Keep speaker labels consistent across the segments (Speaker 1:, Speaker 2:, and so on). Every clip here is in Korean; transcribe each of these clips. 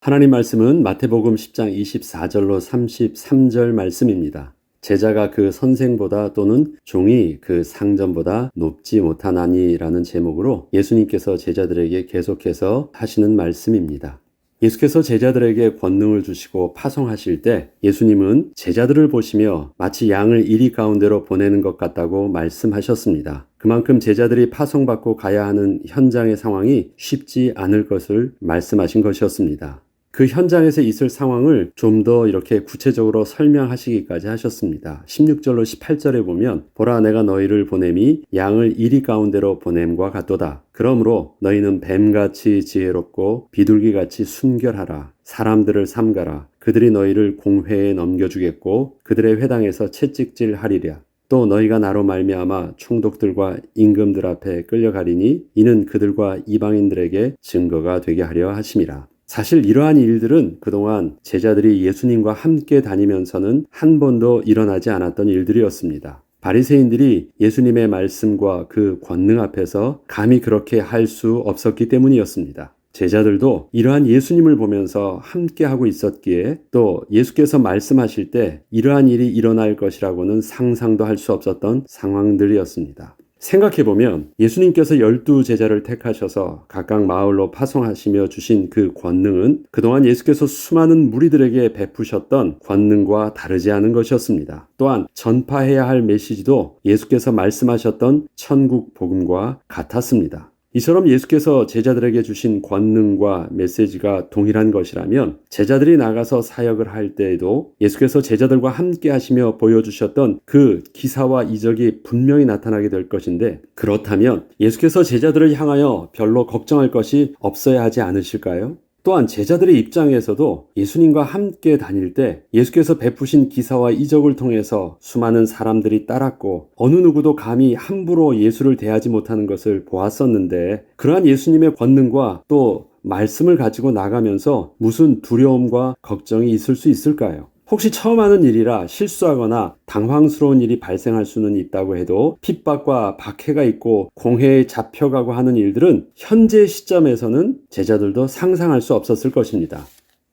Speaker 1: 하나님 말씀은 마태복음 10장 24절로 33절 말씀입니다. 제자가 그 선생보다 또는 종이 그 상전보다 높지 못하나니라는 제목으로 예수님께서 제자들에게 계속해서 하시는 말씀입니다. 예수께서 제자들에게 권능을 주시고 파송하실 때 예수님은 제자들을 보시며 마치 양을 이리 가운데로 보내는 것 같다고 말씀하셨습니다. 그만큼 제자들이 파송받고 가야 하는 현장의 상황이 쉽지 않을 것을 말씀하신 것이었습니다. 그 현장에서 있을 상황을 좀 더 이렇게 구체적으로 설명하시기까지 하셨습니다. 16절로 18절에 보면 보라 내가 너희를 보냄이 양을 이리 가운데로 보냄과 같도다. 그러므로 너희는 뱀같이 지혜롭고 비둘기같이 순결하라. 사람들을 삼가라. 그들이 너희를 공회에 넘겨주겠고 그들의 회당에서 채찍질하리랴. 또 너희가 나로 말미암아 총독들과 임금들 앞에 끌려가리니 이는 그들과 이방인들에게 증거가 되게 하려 하심이라. 사실 이러한 일들은 그동안 제자들이 예수님과 함께 다니면서는 한 번도 일어나지 않았던 일들이었습니다. 바리새인들이 예수님의 말씀과 그 권능 앞에서 감히 그렇게 할 수 없었기 때문이었습니다. 제자들도 이러한 예수님을 보면서 함께하고 있었기에 또 예수께서 말씀하실 때 이러한 일이 일어날 것이라고는 상상도 할 수 없었던 상황들이었습니다. 생각해보면 예수님께서 12 제자를 택하셔서 각각 마을로 파송하시며 주신 그 권능은 그동안 예수께서 수많은 무리들에게 베푸셨던 권능과 다르지 않은 것이었습니다. 또한 전파해야 할 메시지도 예수께서 말씀하셨던 천국 복음과 같았습니다. 이처럼 예수께서 제자들에게 주신 권능과 메시지가 동일한 것이라면 제자들이 나가서 사역을 할 때에도 예수께서 제자들과 함께 하시며 보여주셨던 그 기사와 이적이 분명히 나타나게 될 것인데 그렇다면 예수께서 제자들을 향하여 별로 걱정할 것이 없어야 하지 않으실까요? 또한 제자들의 입장에서도 예수님과 함께 다닐 때 예수께서 베푸신 기사와 이적을 통해서 수많은 사람들이 따랐고 어느 누구도 감히 함부로 예수를 대하지 못하는 것을 보았었는데 그러한 예수님의 권능과 또 말씀을 가지고 나가면서 무슨 두려움과 걱정이 있을 수 있을까요? 혹시 처음 하는 일이라 실수하거나 당황스러운 일이 발생할 수는 있다고 해도 핍박과 박해가 있고 공회에 잡혀가고 하는 일들은 현재 시점에서는 제자들도 상상할 수 없었을 것입니다.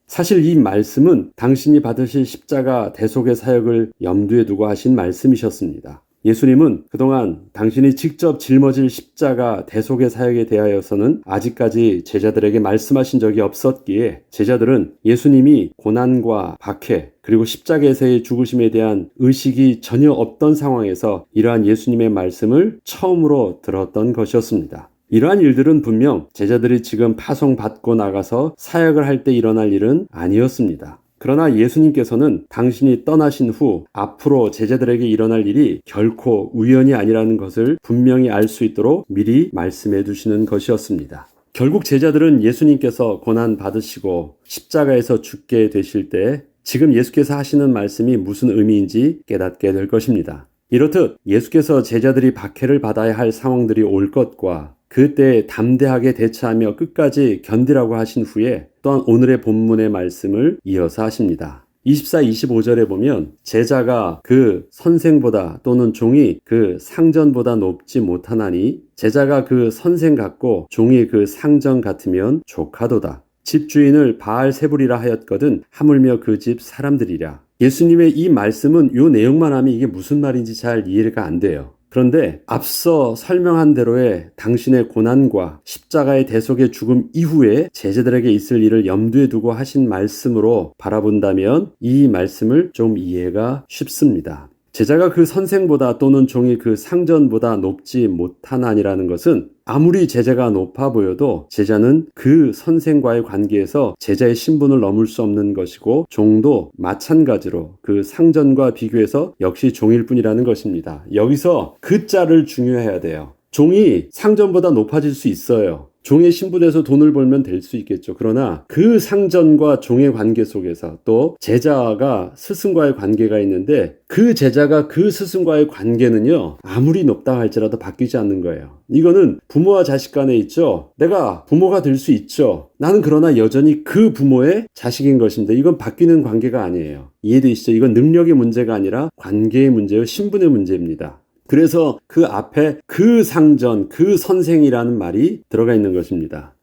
Speaker 1: 사실 이 말씀은 당신이 받으실 십자가 대속의 사역을 염두에 두고 하신 말씀이셨습니다. 예수님은 그동안 당신이 직접 짊어질 십자가 대속의 사역에 대하여서는 아직까지 제자들에게 말씀하신 적이 없었기에 제자들은 예수님이 고난과 박해 그리고 십자가에서의 죽으심에 대한 의식이 전혀 없던 상황에서 이러한 예수님의 말씀을 처음으로 들었던 것이었습니다. 이러한 일들은 분명 제자들이 지금 파송받고 나가서 사역을 할 때 일어날 일은 아니었습니다. 그러나 예수님께서는 당신이 떠나신 후 앞으로 제자들에게 일어날 일이 결코 우연이 아니라는 것을 분명히 알 수 있도록 미리 말씀해 두시는 것이었습니다. 결국 제자들은 예수님께서 고난 받으시고 십자가에서 죽게 되실 때 지금 예수께서 하시는 말씀이 무슨 의미인지 깨닫게 될 것입니다. 이렇듯 예수께서 제자들이 박해를 받아야 할 상황들이 올 것과 그때 담대하게 대처하며 끝까지 견디라고 하신 후에 또한 오늘의 본문의 말씀을 이어서 하십니다. 24, 25절에 보면 제자가 그 선생보다 또는 종이 그 상전보다 높지 못하나니 제자가 그 선생 같고 종이 그 상전 같으면 족하도다. 집주인을 바알세불이라 하였거든 하물며 그 집 사람들이랴. 예수님의 이 말씀은 이 내용만 하면 이게 무슨 말인지 잘 이해가 안 돼요. 그런데 앞서 설명한 대로의 당신의 고난과 십자가의 대속의 죽음 이후에 제자들에게 있을 일을 염두에 두고 하신 말씀으로 바라본다면 이 말씀을 좀 이해가 쉽습니다. 제자가 그 선생보다 또는 종이 그 상전보다 높지 못하나니라는 것은 아무리 제자가 높아 보여도 제자는 그 선생과의 관계에서 제자의 신분을 넘을 수 없는 것이고 종도 마찬가지로 그 상전과 비교해서 역시 종일 뿐이라는 것입니다. 여기서 그 자를 중요해야 돼요. 종이 상전보다 높아질 수 있어요. 종의 신분에서 돈을 벌면 될 수 있겠죠. 그러나 그 상전과 종의 관계 속에서 또 제자가 스승과의 관계가 있는데 그 제자가 그 스승과의 관계는요 아무리 높다 할지라도 바뀌지 않는 거예요. 이거는 부모와 자식 간에 있죠. 내가 부모가 될 수 있죠. 나는 그러나 여전히 그 부모의 자식인 것입니다. 이건 바뀌는 관계가 아니에요. 이해되시죠? 이건 능력의 문제가 아니라 관계의 문제요, 신분의 문제입니다. 그래서 그 앞에 그 상전, 그 선생이라는 말이 들어가 있는 것입니다.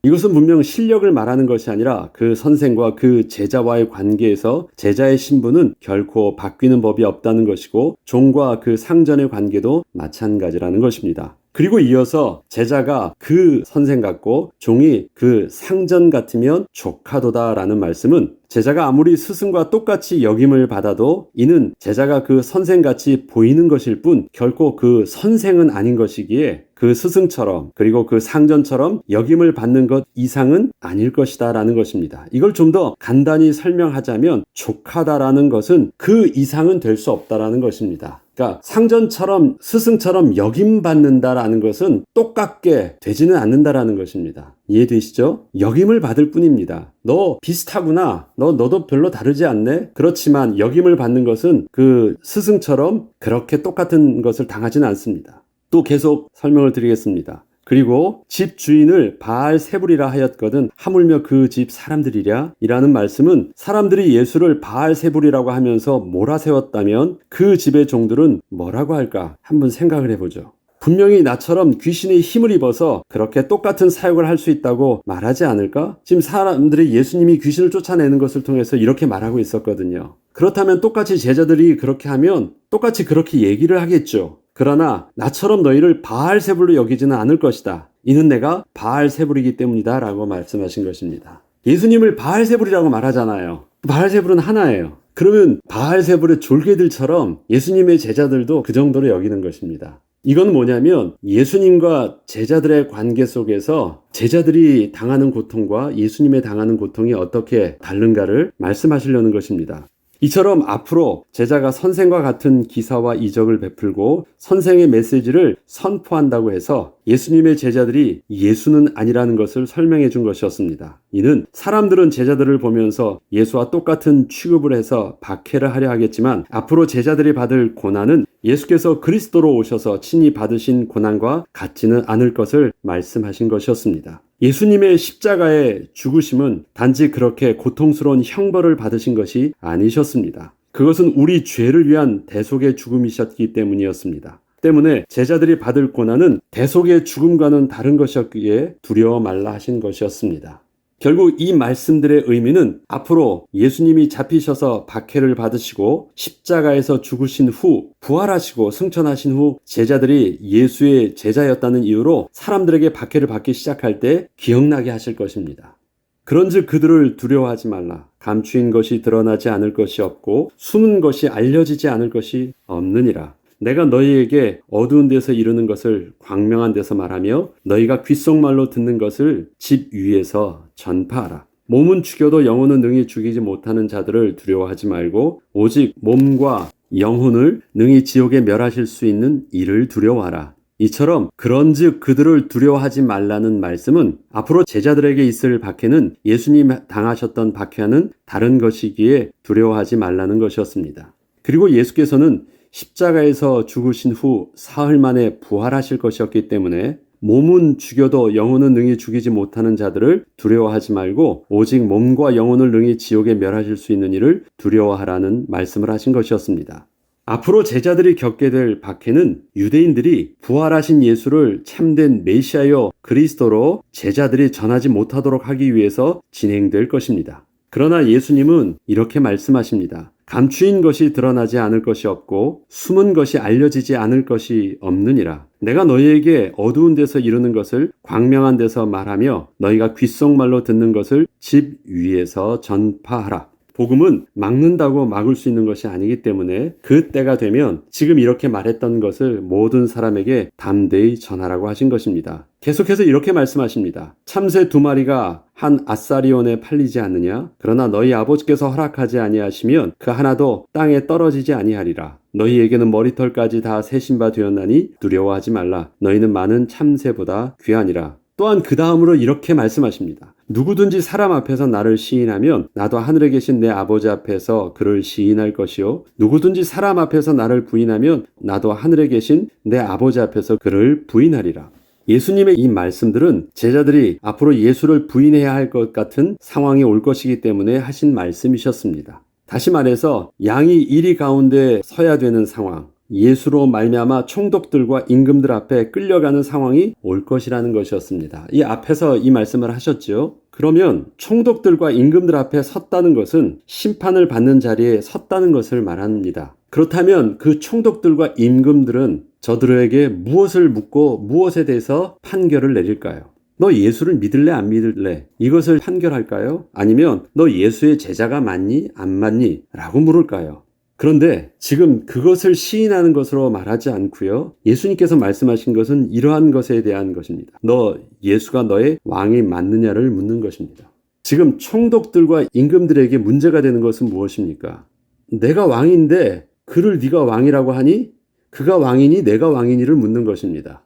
Speaker 1: 이것은 분명 실력을 말하는 것이 아니라 그 선생과 그 제자와의 관계에서 제자의 신분은 결코 바뀌는 법이 없다는 것이고 종과 그 상전의 관계도 마찬가지라는 것입니다. 그리고 이어서 제자가 그 선생 같고 종이 그 상전 같으면 족하도다라는 말씀은 제자가 아무리 스승과 똑같이 역임을 받아도 이는 제자가 그 선생같이 보이는 것일 뿐 결코 그 선생은 아닌 것이기에 그 스승처럼 그리고 그 상전처럼 역임을 받는 것 이상은 아닐 것이다 라는 것입니다. 이걸 좀 더 간단히 설명하자면 족하다라는 것은 그 이상은 될 수 없다라는 것입니다. 그러니까 상전처럼 스승처럼 역임받는다라는 것은 똑같게 되지는 않는다라는 것입니다. 이해되시죠? 역임을 받을 뿐입니다. 너 비슷하구나. 너도 별로 다르지 않네? 그렇지만 역임을 받는 것은 그 스승처럼 그렇게 똑같은 것을 당하지는 않습니다. 또 계속 설명을 드리겠습니다. 그리고 집 주인을 바알세불이라 하였거든 하물며 그 집 사람들이랴 이라는 말씀은 사람들이 예수를 바알세불이라고 하면서 몰아세웠다면 그 집의 종들은 뭐라고 할까 한번 생각을 해보죠. 분명히 나처럼 귀신의 힘을 입어서 그렇게 똑같은 사역을 할 수 있다고 말하지 않을까? 지금 사람들이 예수님이 귀신을 쫓아내는 것을 통해서 이렇게 말하고 있었거든요. 그렇다면 똑같이 제자들이 그렇게 하면 똑같이 그렇게 얘기를 하겠죠. 그러나 나처럼 너희를 바알세불로 여기지는 않을 것이다. 이는 내가 바알세불이기 때문이다 라고 말씀하신 것입니다. 예수님을 바알세불이라고 말하잖아요. 바알세불은 하나예요. 그러면 바알세불의 졸개들처럼 예수님의 제자들도 그 정도로 여기는 것입니다. 이건 뭐냐면 예수님과 제자들의 관계 속에서 제자들이 당하는 고통과 예수님의 당하는 고통이 어떻게 다른가를 말씀하시려는 것입니다. 이처럼 앞으로 제자가 선생과 같은 기사와 이적을 베풀고 선생의 메시지를 선포한다고 해서 예수님의 제자들이 예수는 아니라는 것을 설명해 준 것이었습니다. 이는 사람들은 제자들을 보면서 예수와 똑같은 취급을 해서 박해를 하려 하겠지만 앞으로 제자들이 받을 고난은 예수께서 그리스도로 오셔서 친히 받으신 고난과 같지는 않을 것을 말씀하신 것이었습니다. 예수님의 십자가의 죽으심은 단지 그렇게 고통스러운 형벌을 받으신 것이 아니셨습니다. 그것은 우리 죄를 위한 대속의 죽음이셨기 때문이었습니다. 때문에 제자들이 받을 고난은 대속의 죽음과는 다른 것이었기에 두려워 말라 하신 것이었습니다. 결국 이 말씀들의 의미는 앞으로 예수님이 잡히셔서 박해를 받으시고 십자가에서 죽으신 후 부활하시고 승천하신 후 제자들이 예수의 제자였다는 이유로 사람들에게 박해를 받기 시작할 때 기억나게 하실 것입니다. 그런즉 그들을 두려워하지 말라. 감추인 것이 드러나지 않을 것이 없고 숨은 것이 알려지지 않을 것이 없느니라. 내가 너희에게 어두운 데서 이루는 것을 광명한 데서 말하며 너희가 귓속말로 듣는 것을 집 위에서 전파하라. 몸은 죽여도 영혼은 능히 죽이지 못하는 자들을 두려워하지 말고 오직 몸과 영혼을 능히 지옥에 멸하실 수 있는 이를 두려워하라. 이처럼 그런즉 그들을 두려워하지 말라는 말씀은 앞으로 제자들에게 있을 박해는 예수님 당하셨던 박해와는 다른 것이기에 두려워하지 말라는 것이었습니다. 그리고 예수께서는 십자가에서 죽으신 후 사흘 만에 부활하실 것이었기 때문에 몸은 죽여도 영혼은 능히 죽이지 못하는 자들을 두려워하지 말고 오직 몸과 영혼을 능히 지옥에 멸하실 수 있는 이를 두려워하라는 말씀을 하신 것이었습니다. 앞으로 제자들이 겪게 될 박해는 유대인들이 부활하신 예수를 참된 메시아요 그리스도로 제자들이 전하지 못하도록 하기 위해서 진행될 것입니다. 그러나 예수님은 이렇게 말씀하십니다. 감추인 것이 드러나지 않을 것이 없고 숨은 것이 알려지지 않을 것이 없느니라. 내가 너희에게 어두운 데서 이루는 것을 광명한 데서 말하며 너희가 귓속말로 듣는 것을 집 위에서 전파하라. 복음은 막는다고 막을 수 있는 것이 아니기 때문에 그 때가 되면 지금 이렇게 말했던 것을 모든 사람에게 담대히 전하라고 하신 것입니다. 계속해서 이렇게 말씀하십니다. 참새 2마리가 한 아사리온에 팔리지 않느냐? 그러나 너희 아버지께서 허락하지 아니하시면 그 하나도 땅에 떨어지지 아니하리라. 너희에게는 머리털까지 다 세신 바 되었나니 두려워하지 말라. 너희는 많은 참새보다 귀하니라. 또한 그 다음으로 이렇게 말씀하십니다. 누구든지 사람 앞에서 나를 시인하면 나도 하늘에 계신 내 아버지 앞에서 그를 시인할 것이요 누구든지 사람 앞에서 나를 부인하면 나도 하늘에 계신 내 아버지 앞에서 그를 부인하리라. 예수님의 이 말씀들은 제자들이 앞으로 예수를 부인해야 할 것 같은 상황이 올 것이기 때문에 하신 말씀이셨습니다. 다시 말해서 양이 이리 가운데 서야 되는 상황, 예수로 말미암아 총독들과 임금들 앞에 끌려가는 상황이 올 것이라는 것이었습니다. 이 앞에서 이 말씀을 하셨죠. 그러면 총독들과 임금들 앞에 섰다는 것은 심판을 받는 자리에 섰다는 것을 말합니다. 그렇다면 그 총독들과 임금들은 저들에게 무엇을 묻고 무엇에 대해서 판결을 내릴까요? 너 예수를 믿을래 안 믿을래? 이것을 판결할까요? 아니면 너 예수의 제자가 맞니 안 맞니? 라고 물을까요? 그런데 지금 그것을 시인하는 것으로 말하지 않고요. 예수님께서 말씀하신 것은 이러한 것에 대한 것입니다. 너 예수가 너의 왕이 맞느냐를 묻는 것입니다. 지금 총독들과 임금들에게 문제가 되는 것은 무엇입니까? 내가 왕인데 그를 네가 왕이라고 하니 그가 왕이니 내가 왕이니를 묻는 것입니다.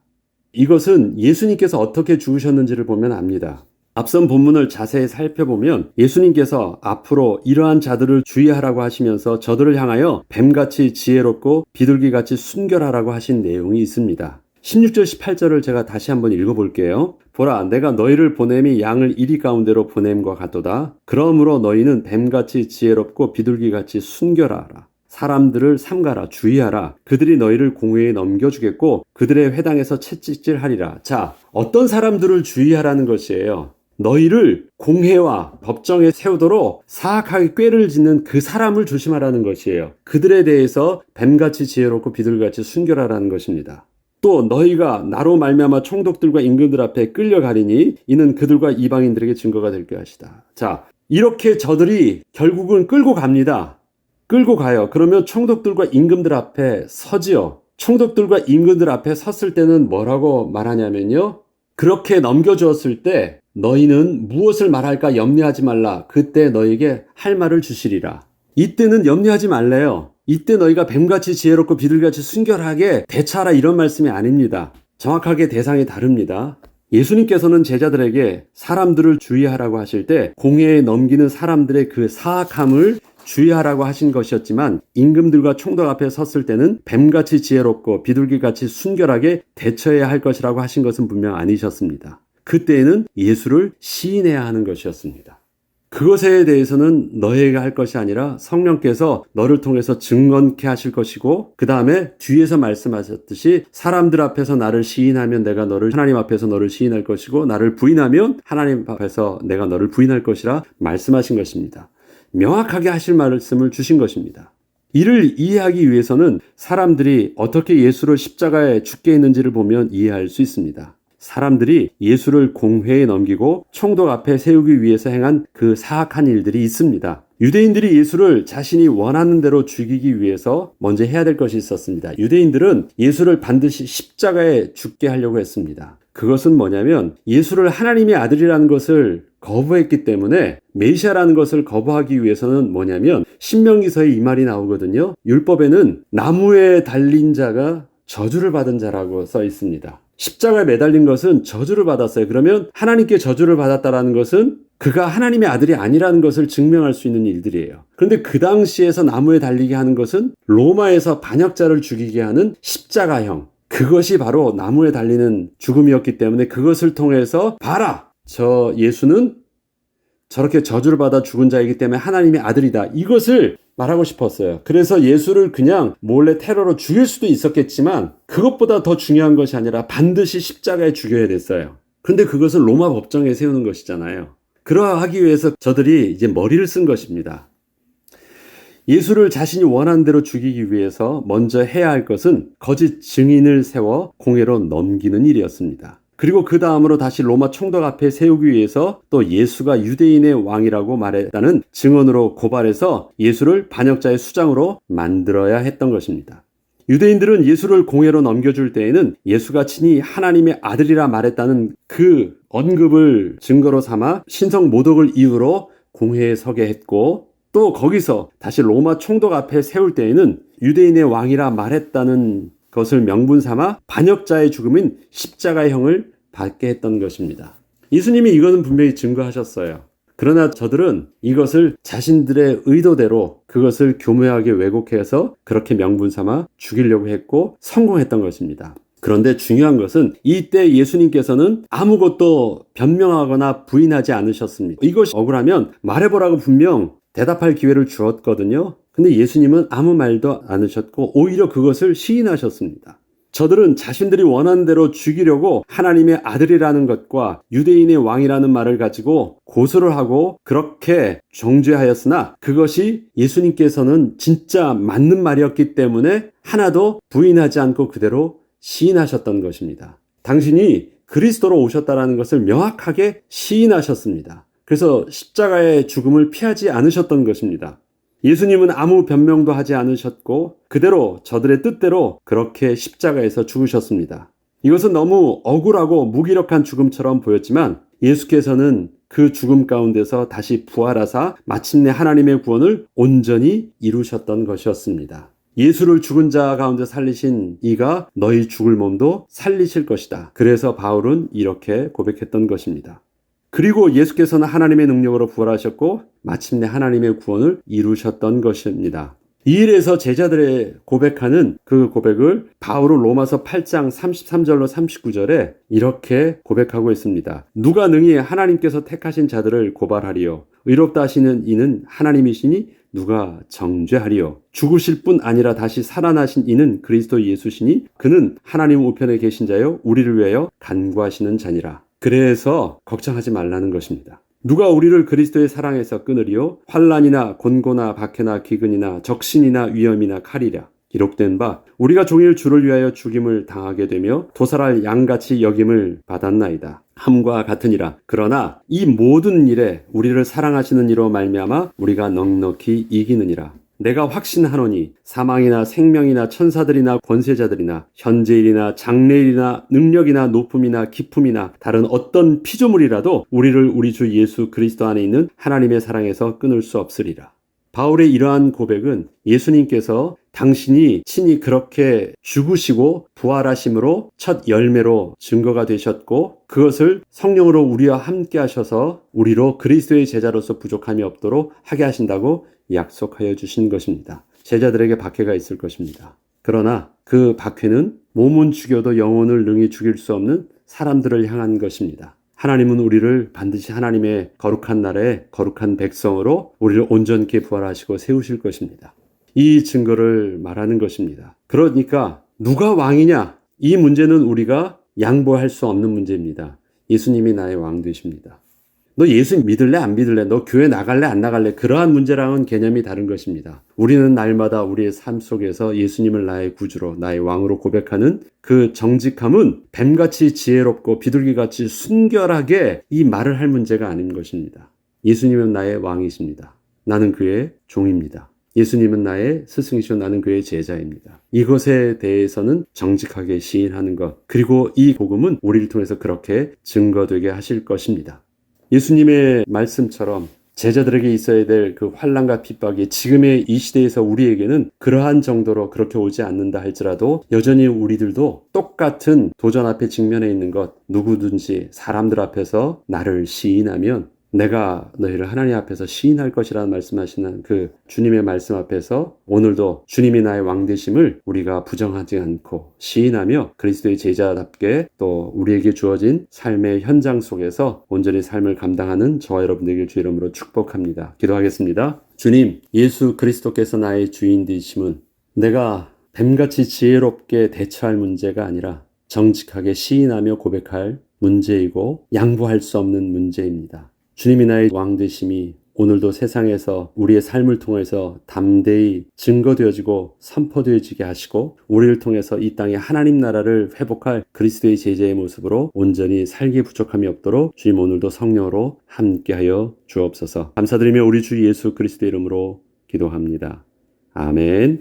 Speaker 1: 이것은 예수님께서 어떻게 죽으셨는지를 보면 압니다. 앞선 본문을 자세히 살펴보면 예수님께서 앞으로 이러한 자들을 주의하라고 하시면서 저들을 향하여 뱀같이 지혜롭고 비둘기같이 순결하라고 하신 내용이 있습니다. 16절 18절을 제가 다시 한번 읽어볼게요. 보라, 내가 너희를 보냄이 양을 이리 가운데로 보냄과 같도다. 그러므로 너희는 뱀같이 지혜롭고 비둘기같이 순결하라. 사람들을 삼가라, 주의하라. 그들이 너희를 공회에 넘겨주겠고 그들의 회당에서 채찍질하리라. 자, 어떤 사람들을 주의하라는 것이에요. 너희를 공회와 법정에 세우도록 사악하게 꾀를 짓는 그 사람을 조심하라는 것이에요. 그들에 대해서 뱀같이 지혜롭고 비둘기같이 순결하라는 것입니다. 또 너희가 나로 말미암아 총독들과 임금들 앞에 끌려가리니 이는 그들과 이방인들에게 증거가 될 것이다. 자, 이렇게 저들이 결국은 끌고 갑니다. 끌고 가요. 그러면 총독들과 임금들 앞에 서지요. 총독들과 임금들 앞에 섰을 때는 뭐라고 말하냐면요. 그렇게 넘겨주었을 때 너희는 무엇을 말할까 염려하지 말라. 그때 너희에게 할 말을 주시리라. 이때는 염려하지 말래요. 이때 너희가 뱀같이 지혜롭고 비둘기같이 순결하게 대처하라 이런 말씀이 아닙니다. 정확하게 대상이 다릅니다. 예수님께서는 제자들에게 사람들을 주의하라고 하실 때 공회에 넘기는 사람들의 그 사악함을 주의하라고 하신 것이었지만 임금들과 총독 앞에 섰을 때는 뱀같이 지혜롭고 비둘기같이 순결하게 대처해야 할 것이라고 하신 것은 분명 아니셨습니다. 그때에는 예수를 시인해야 하는 것이었습니다. 그것에 대해서는 너에게 할 것이 아니라 성령께서 너를 통해서 증언케 하실 것이고 그 다음에 뒤에서 말씀하셨듯이 사람들 앞에서 나를 시인하면 내가 너를 하나님 앞에서 너를 시인할 것이고 나를 부인하면 하나님 앞에서 내가 너를 부인할 것이라 말씀하신 것입니다. 명확하게 하실 말씀을 주신 것입니다. 이를 이해하기 위해서는 사람들이 어떻게 예수를 십자가에 죽게 했는지를 보면 이해할 수 있습니다. 사람들이 예수를 공회에 넘기고 총독 앞에 세우기 위해서 행한 그 사악한 일들이 있습니다. 유대인들이 예수를 자신이 원하는 대로 죽이기 위해서 먼저 해야 될 것이 있었습니다. 유대인들은 예수를 반드시 십자가에 죽게 하려고 했습니다. 그것은 뭐냐면 예수를 하나님의 아들이라는 것을 거부했기 때문에 메시아라는 것을 거부하기 위해서는 뭐냐면 신명기서에 이 말이 나오거든요. 율법에는 나무에 달린 자가 저주를 받은 자라고 써 있습니다. 십자가에 매달린 것은 저주를 받았어요. 그러면 하나님께 저주를 받았다라는 것은 그가 하나님의 아들이 아니라는 것을 증명할 수 있는 일들이에요. 그런데 그 당시에서 나무에 달리게 하는 것은 로마에서 반역자를 죽이게 하는 십자가형. 그것이 바로 나무에 달리는 죽음이었기 때문에 그것을 통해서 봐라! 저 예수는 저렇게 저주를 받아 죽은 자이기 때문에 하나님의 아들이다. 이것을 말하고 싶었어요. 그래서 예수를 그냥 몰래 테러로 죽일 수도 있었겠지만 그것보다 더 중요한 것이 아니라 반드시 십자가에 죽여야 됐어요. 근데 그것을 로마 법정에 세우는 것이잖아요. 그러하기 위해서 저들이 이제 머리를 쓴 것입니다. 예수를 자신이 원하는 대로 죽이기 위해서 먼저 해야 할 것은 거짓 증인을 세워 공회로 넘기는 일이었습니다. 그리고 그 다음으로 다시 로마 총독 앞에 세우기 위해서 또 예수가 유대인의 왕이라고 말했다는 증언으로 고발해서 예수를 반역자의 수장으로 만들어야 했던 것입니다. 유대인들은 예수를 공회로 넘겨줄 때에는 예수가 친히 하나님의 아들이라 말했다는 그 언급을 증거로 삼아 신성 모독을 이유로 공회에 서게 했고 또 거기서 다시 로마 총독 앞에 세울 때에는 유대인의 왕이라 말했다는 것을 명분 삼아 반역자의 죽음인 십자가형을 받게 했던 것입니다. 예수님이 이거는 분명히 증거하셨어요. 그러나 저들은 이것을 자신들의 의도대로 그것을 교묘하게 왜곡해서 그렇게 명분 삼아 죽이려고 했고 성공했던 것입니다. 그런데 중요한 것은 이때 예수님께서는 아무것도 변명하거나 부인하지 않으셨습니다. 이것이 억울하면 말해보라고 분명 대답할 기회를 주었거든요. 근데 예수님은 아무 말도 않으셨고 오히려 그것을 시인하셨습니다. 저들은 자신들이 원하는 대로 죽이려고 하나님의 아들이라는 것과 유대인의 왕이라는 말을 가지고 고소를 하고 그렇게 정죄하였으나 그것이 예수님께서는 진짜 맞는 말이었기 때문에 하나도 부인하지 않고 그대로 시인하셨던 것입니다. 당신이 그리스도로 오셨다라는 것을 명확하게 시인하셨습니다. 그래서 십자가의 죽음을 피하지 않으셨던 것입니다. 예수님은 아무 변명도 하지 않으셨고 그대로 저들의 뜻대로 그렇게 십자가에서 죽으셨습니다. 이것은 너무 억울하고 무기력한 죽음처럼 보였지만 예수께서는 그 죽음 가운데서 다시 부활하사 마침내 하나님의 구원을 온전히 이루셨던 것이었습니다. 예수를 죽은 자 가운데 살리신 이가 너희 죽을 몸도 살리실 것이다. 그래서 바울은 이렇게 고백했던 것입니다. 그리고 예수께서는 하나님의 능력으로 부활하셨고 마침내 하나님의 구원을 이루셨던 것입니다. 이 일에서 제자들의 고백하는 그 고백을 바울은 로마서 8장 33절로 39절에 이렇게 고백하고 있습니다. 누가 능히 하나님께서 택하신 자들을 고발하리요. 의롭다 하시는 이는 하나님이시니 누가 정죄하리요. 죽으실 뿐 아니라 다시 살아나신 이는 그리스도 예수시니 그는 하나님 우편에 계신 자요 우리를 위하여 간구하시는 자니라. 그래서 걱정하지 말라는 것입니다. 누가 우리를 그리스도의 사랑에서 끊으리요? 환난이나 곤고나 박해나 기근이나 적신이나 위험이나 칼이랴. 기록된 바 우리가 종일 주를 위하여 죽임을 당하게 되며 도살할 양같이 여김을 받았나이다. 함과 같으니라. 그러나 이 모든 일에 우리를 사랑하시는 이로 말미암아 우리가 넉넉히 이기느니라. 내가 확신하노니 사망이나 생명이나 천사들이나 권세자들이나 현재일이나 장래일이나 능력이나 높음이나 깊음이나 다른 어떤 피조물이라도 우리를 우리 주 예수 그리스도 안에 있는 하나님의 사랑에서 끊을 수 없으리라. 바울의 이러한 고백은 예수님께서 당신이 친히 그렇게 죽으시고 부활하심으로 첫 열매로 증거가 되셨고 그것을 성령으로 우리와 함께 하셔서 우리로 그리스도의 제자로서 부족함이 없도록 하게 하신다고 약속하여 주신 것입니다. 제자들에게 박해가 있을 것입니다. 그러나 그 박해는 몸은 죽여도 영혼을 능히 죽일 수 없는 사람들을 향한 것입니다. 하나님은 우리를 반드시 하나님의 거룩한 나라의 거룩한 백성으로 우리를 온전케 부활하시고 세우실 것입니다. 이 증거를 말하는 것입니다. 그러니까 누가 왕이냐? 이 문제는 우리가 양보할 수 없는 문제입니다. 예수님이 나의 왕 되십니다. 너 예수 믿을래 안 믿을래? 너 교회 나갈래 안 나갈래? 그러한 문제랑은 개념이 다른 것입니다. 우리는 날마다 우리의 삶 속에서 예수님을 나의 구주로 나의 왕으로 고백하는 그 정직함은 뱀같이 지혜롭고 비둘기같이 순결하게 이 말을 할 문제가 아닌 것입니다. 예수님은 나의 왕이십니다. 나는 그의 종입니다. 예수님은 나의 스승이시고 나는 그의 제자입니다. 이것에 대해서는 정직하게 시인하는 것, 그리고 이 복음은 우리를 통해서 그렇게 증거되게 하실 것입니다. 예수님의 말씀처럼 제자들에게 있어야 될 그 환난과 핍박이 지금의 이 시대에서 우리에게는 그러한 정도로 그렇게 오지 않는다 할지라도 여전히 우리들도 똑같은 도전 앞에 직면해 있는 것, 누구든지 사람들 앞에서 나를 시인하면 내가 너희를 하나님 앞에서 시인할 것이라는 말씀하시는 그 주님의 말씀 앞에서 오늘도 주님이 나의 왕 되심을 우리가 부정하지 않고 시인하며 그리스도의 제자답게 또 우리에게 주어진 삶의 현장 속에서 온전히 삶을 감당하는 저와 여러분 되길 주 이름으로 축복합니다. 기도하겠습니다. 주님, 예수 그리스도께서 나의 주인 되심은 내가 뱀같이 지혜롭게 대처할 문제가 아니라 정직하게 시인하며 고백할 문제이고 양보할 수 없는 문제입니다. 주님이 나의 왕 되심이 오늘도 세상에서 우리의 삶을 통해서 담대히 증거되어지고 선포되어지게 하시고 우리를 통해서 이 땅에 하나님 나라를 회복할 그리스도의 제자의 모습으로 온전히 살기 부족함이 없도록 주님 오늘도 성령으로 함께하여 주옵소서. 감사드리며 우리 주 예수 그리스도의 이름으로 기도합니다. 아멘.